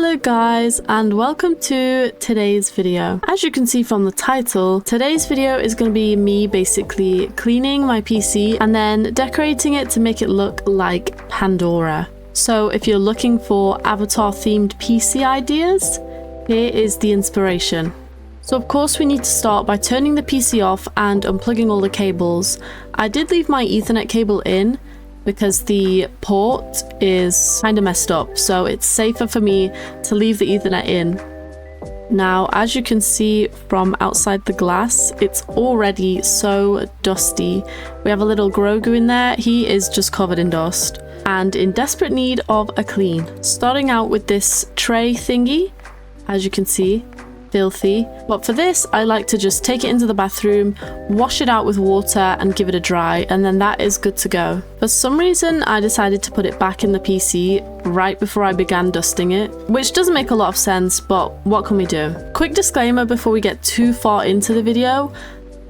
Hello guys, and welcome to today's video. As you can see from the title, today's video is going to be me basically cleaning my PC and then decorating it to make it look like Pandora. So if you're looking for avatar themed PC ideas, here is the inspiration. So of course we need to start by turning the PC off and unplugging all the cables. I did leave my Ethernet cable in because the port is kind of messed up, so it's safer for me to leave the Ethernet in. Now, as you can see from outside the glass, it's already so dusty. We have a little Grogu in there. He is just covered in dust and in desperate need of a clean. Starting out with this tray thingy, as you can see, filthy. But for this, I like to just take it into the bathroom, wash it out with water and give it a dry, and then that is good to go. For some reason, I decided to put it back in the PC right before I began dusting it, which doesn't make a lot of sense, but what can we do? Quick disclaimer before we get too far into the video.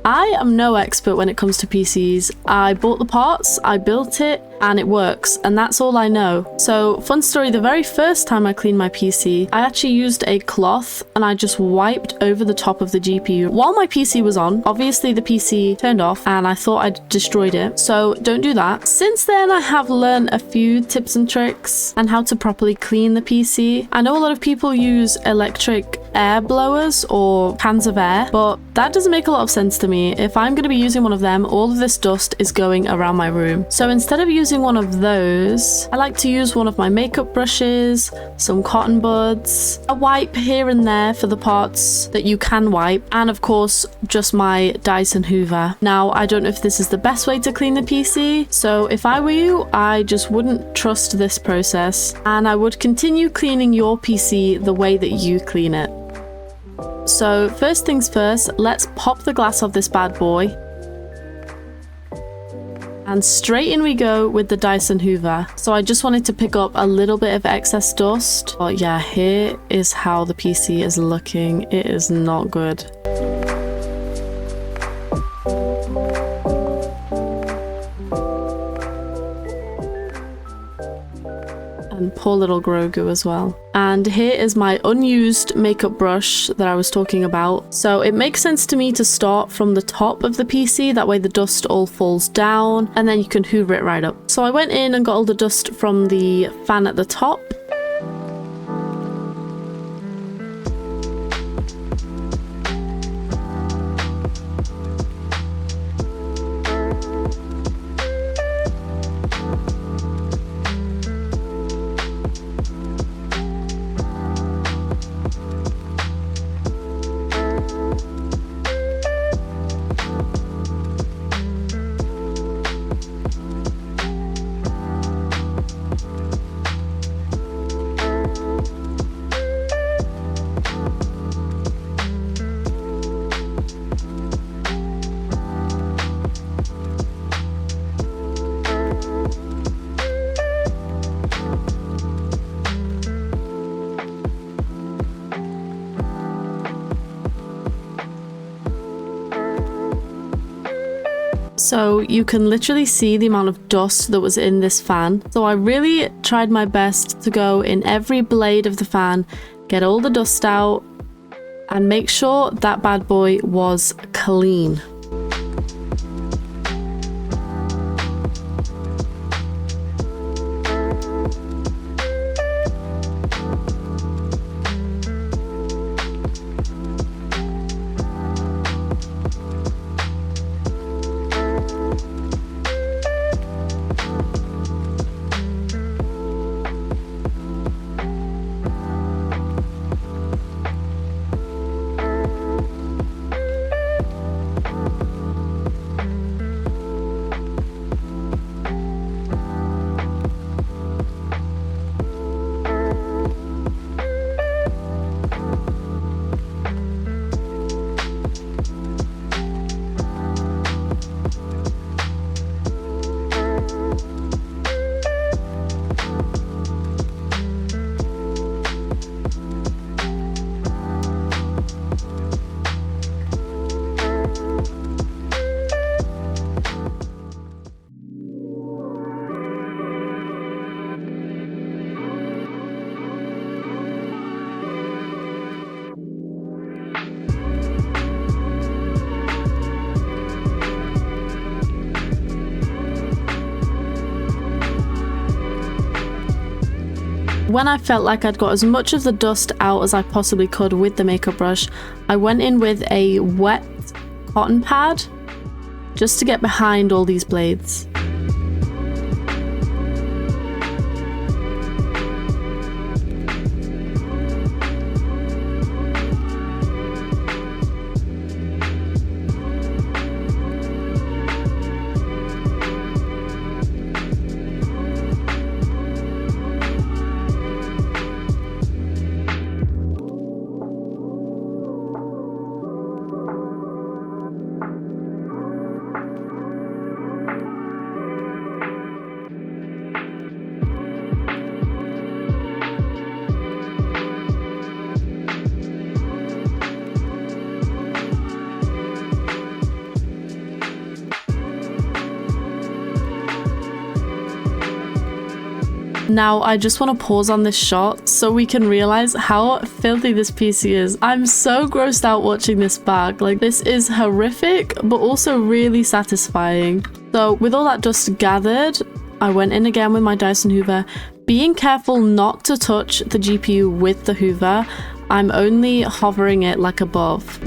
I am no expert when it comes to PCs. I bought the parts, I built it, and it works, and that's all I know. So, fun story, the very first time I cleaned my PC, I actually used a cloth and I just wiped over the top of the GPU while my PC was on. Obviously the PC turned off and I thought I'd destroyed it, so don't do that. Since then I have learned a few tips and tricks on how to properly clean the PC. I know a lot of people use electric air blowers or cans of air, but that doesn't make a lot of sense to me. If I'm going to be using one of them, all of this dust is going around my room. So instead of using one of those, I like to use one of my makeup brushes, some cotton buds, a wipe here and there for the parts that you can wipe, and of course just my Dyson Hoover. Now, I don't know if this is the best way to clean the PC, so if I were you, I just wouldn't trust this process and I would continue cleaning your PC the way that you clean it. So first things first, let's pop the glass of this bad boy. And straight in we go with the Dyson Hoover. So I just wanted to pick up a little bit of excess dust. But yeah, here is how the PC is looking. It is not good. And poor little Grogu as well. And here is my unused makeup brush that I was talking about. So it makes sense to me to start from the top of the PC, that way the dust all falls down and then you can hoover it right up. So I went in and got all the dust from the fan at the top. So you can literally see the amount of dust that was in this fan. So I really tried my best to go in every blade of the fan, get all the dust out, and make sure that bad boy was clean. when I felt like I'd got as much of the dust out as I possibly could with the makeup brush, I went in with a wet cotton pad just to get behind all these blades. Now, I just want to pause on this shot so we can realize how filthy this PC is. I'm so grossed out watching this back. Like, this is horrific, but also really satisfying. So with all that dust gathered, I went in again with my Dyson Hoover, being careful not to touch the GPU with the Hoover. I'm only hovering it like above.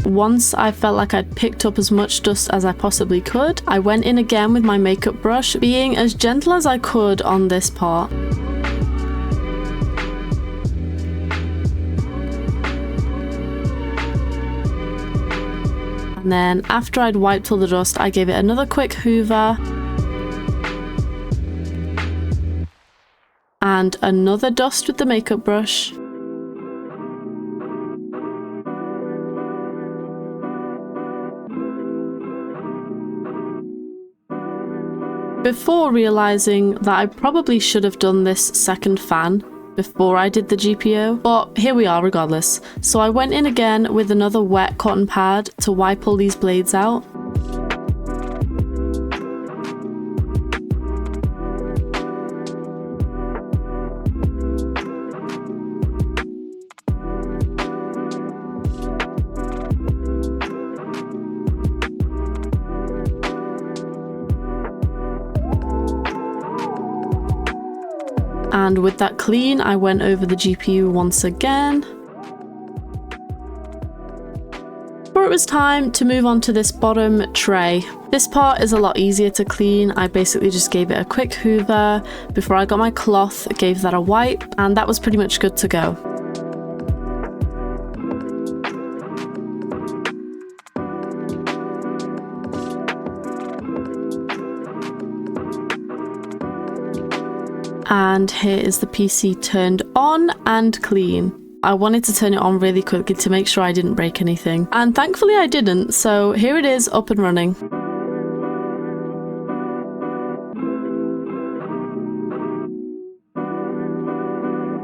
Once I felt like I'd picked up as much dust as I possibly could, I went in again with my makeup brush, being as gentle as I could on this part. And then after I'd wiped all the dust, I gave it another quick hoover. And another dust with the makeup brush. Before realizing that I probably should have done this second fan before I did the GPU, but here we are regardless. So I went in again with another wet cotton pad to wipe all these blades out. And with that clean, I went over the GPU once again. Before it was time to move on to this bottom tray. This part is a lot easier to clean. I basically just gave it a quick hoover before I got my cloth, gave that a wipe, and that was pretty much good to go. And here is the PC turned on and clean. I wanted to turn it on really quickly to make sure I didn't break anything. And thankfully I didn't, so here it is up and running.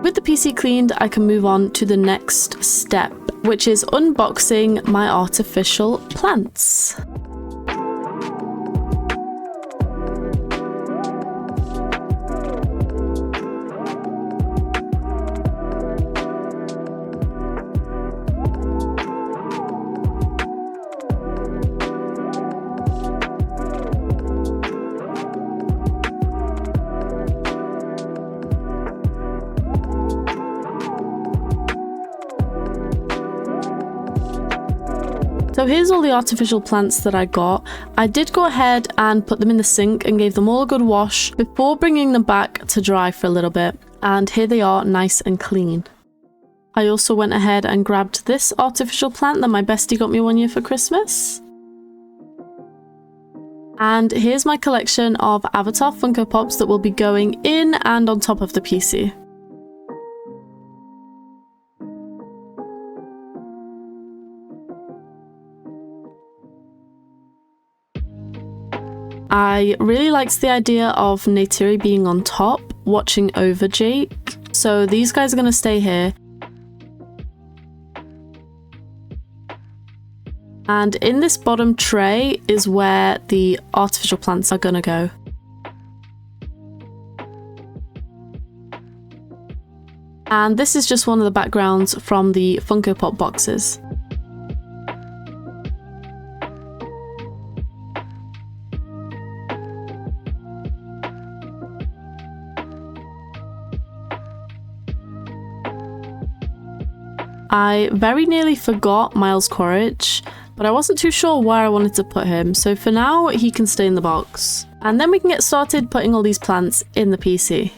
With the PC cleaned, I can move on to the next step, which is unboxing my artificial plants. So here's all the artificial plants that I got. I did go ahead and put them in the sink and gave them all a good wash before bringing them back to dry for a little bit. And here they are, nice and clean. I also went ahead and grabbed this artificial plant that my bestie got me one year for Christmas. And here's my collection of Avatar Funko Pops that will be going in and on top of the PC. I really liked the idea of Neytiri being on top, watching over Jake. So these guys are going to stay here. And in this bottom tray is where the artificial plants are going to go. And this is just one of the backgrounds from the Funko Pop boxes. I very nearly forgot Miles Quaritch, but I wasn't too sure where I wanted to put him, so for now he can stay in the box. And then we can get started putting all these plants in the PC.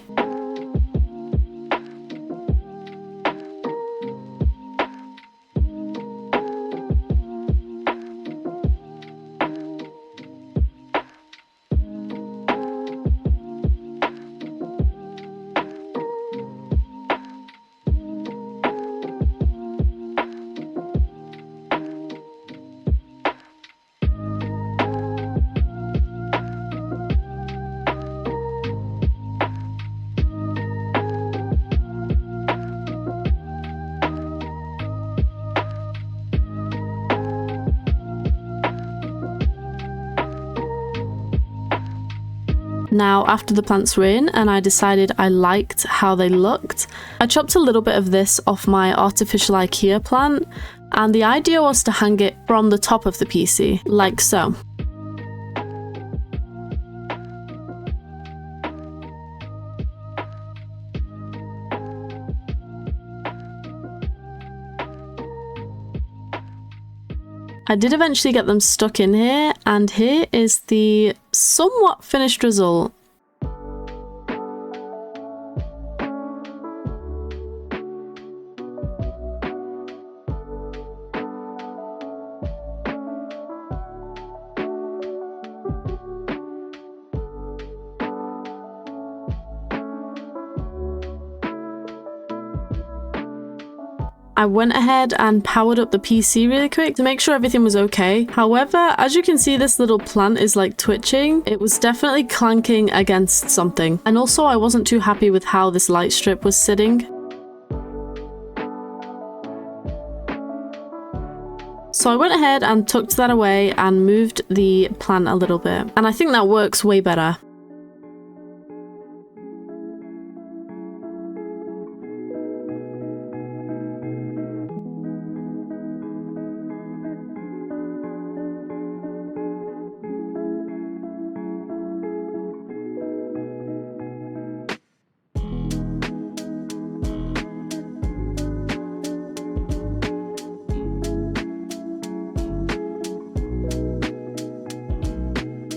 Now, after the plants were in and I decided I liked how they looked, I chopped a little bit of this off my artificial IKEA plant, and the idea was to hang it from the top of the PC, like so. I did eventually get them stuck in here, and here is the somewhat finished result. I went ahead and powered up the PC really quick to make sure everything was okay. However, as you can see, this little plant is like twitching. It was definitely clanking against something. And also I wasn't too happy with how this light strip was sitting. So I went ahead and tucked that away and moved the plant a little bit. And I think that works way better.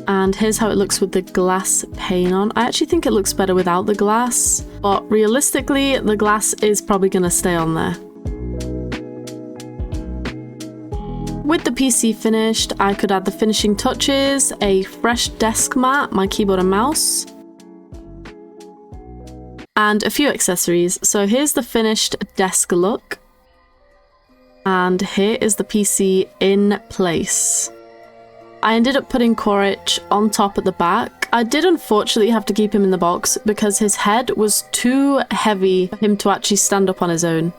And here's how it looks with the glass pane on. I actually think it looks better without the glass, but realistically, the glass is probably going to stay on there. With the PC finished, I could add the finishing touches, a fresh desk mat, my keyboard and mouse, and a few accessories. So here's the finished desk look, and here is the PC in place. I ended up putting Quaritch on top at the back. I did unfortunately have to keep him in the box because his head was too heavy for him to actually stand up on his own.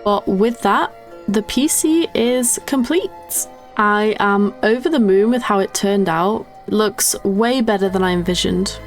But with that, the PC is complete. I am over the moon with how it turned out. It looks way better than I envisioned.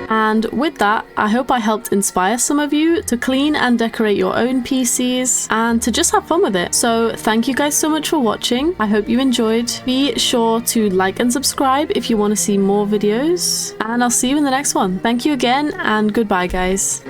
And with that, I hope I helped inspire some of you to clean and decorate your own PCs and to just have fun with it. So thank you guys so much for watching. I hope you enjoyed. Be sure to like and subscribe if you want to see more videos, and I'll see you in the next one. Thank you again, and goodbye guys.